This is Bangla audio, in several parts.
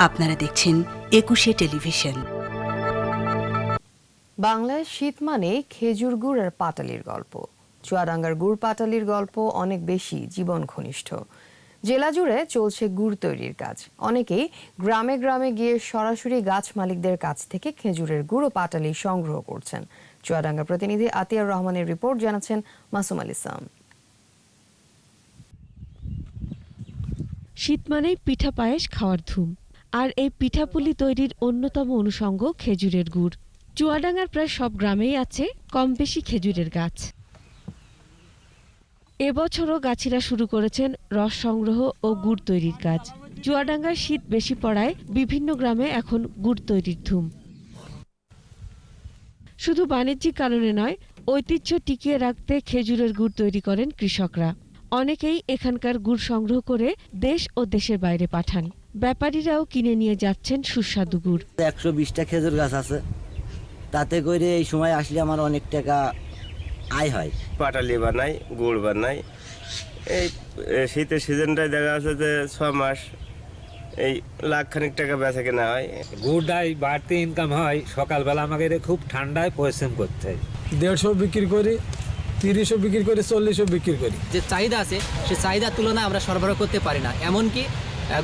আপনারা দেখছেন ২১শে টেলিভিশন। বাংলায় শীত মানে খেজুর গুড় আর পাটালির গল্প। চুয়াডাঙ্গার গুড় পাটালির গল্প অনেক বেশি জীবন ঘনিষ্ঠ। জেলা জুড়ে চলছে গুড় তৈরির কাজ। অনেকেই গ্রামে গ্রামে গিয়ে সরাসরি গাছ মালিকদের কাছ থেকে খেজুরের গুড় ও পাটালি সংগ্রহ করছেন। চুয়াডাঙ্গা প্রতিনিধি আতিয়ার রহমানের রিপোর্ট, জানাচ্ছেন মাসুম আল ইসলাম। শীত মানেই পিঠা পায়েস খাওয়ার ধুম, আর এই পিঠাপুলি তৈরির অন্যতম অনুষঙ্গ খেজুরের গুড়। চুয়াডাঙ্গার প্রায় সব গ্রামেই আছে কম বেশি খেজুরের গাছ। এবছরও গাছিরা শুরু করেছেন রস সংগ্রহ ও গুড় তৈরির কাজ। চুয়াডাঙ্গার শীত বেশি পড়ায় বিভিন্ন গ্রামে এখন গুড় তৈরির ধুম। শুধু বাণিজ্যিক কারণে নয়, ঐতিহ্য টিকিয়ে রাখতে খেজুরের গুড় তৈরি করেন কৃষকরা। অনেকেই এখানকার গুড় সংগ্রহ করে দেশ ও দেশের বাইরে পাঠান। ব্যাপারীরাও কিনে নিয়ে যাচ্ছেন সুস্বাদু গুড়। 120টা খেজুর গাছ আছে, তাতে করে এই সময় আসলে আমার অনেক টাকা আয় হয়। পাটালি বানাই, গুড় বানাই। এই শীতের সিজনটায় দেখা যাচ্ছে যে 6 মাস এই লাখখানিক টাকা বেচা কেনা হয়। গুড়টাই বাড়তি ইনকাম হয়। সকালবেলা আমাকে খুব ঠান্ডায় পরিশ্রম করতে হয়। 150 বিক্রি করি, 30 বিক্রি করি, 40 বিক্রি করি। যে চাহিদা আছে সে চাহিদার তুলনায় আমরা সরবরাহ করতে পারি না। এমনকি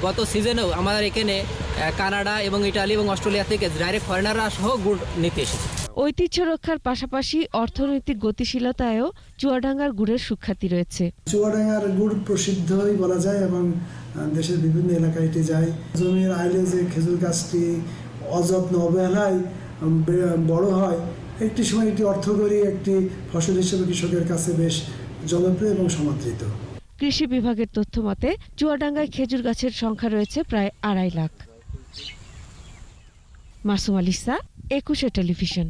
গত সিজনেও আমাদের এখানে কানাডা এবং ইটালি এবং অস্ট্রেলিয়া থেকে ডাইরেক্ট ফরেনাররা সহ গুড় নিতে এসেছে। ঐতিহ্য রক্ষার পাশাপাশি অর্থনৈতিক গতিশীলতায়ও চুয়াডাঙ্গার গুড়ের সুখ্যাতি রয়েছে। চুয়াডাঙ্গার গুড় প্রসিদ্ধই বলা যায় এবং দেশের বিভিন্ন এলাকায় এটি যায়। জমির আইলে যে খেজুর গাছটি অযত্ন অবহেলায় বড় হয়, একটি সময় এটি অর্থকরী একটি ফসল হিসেবে কৃষকের কাছে বেশ জনপ্রিয় এবং সমাদৃত। কৃষি বিভাগের তথ্য মতে চুয়াডাঙ্গায় খেজুর গাছের সংখ্যা রয়েছে প্রায় 2.5 লাখ। মাসুম আল ইসলাম, ২১শে টেলিভিশন।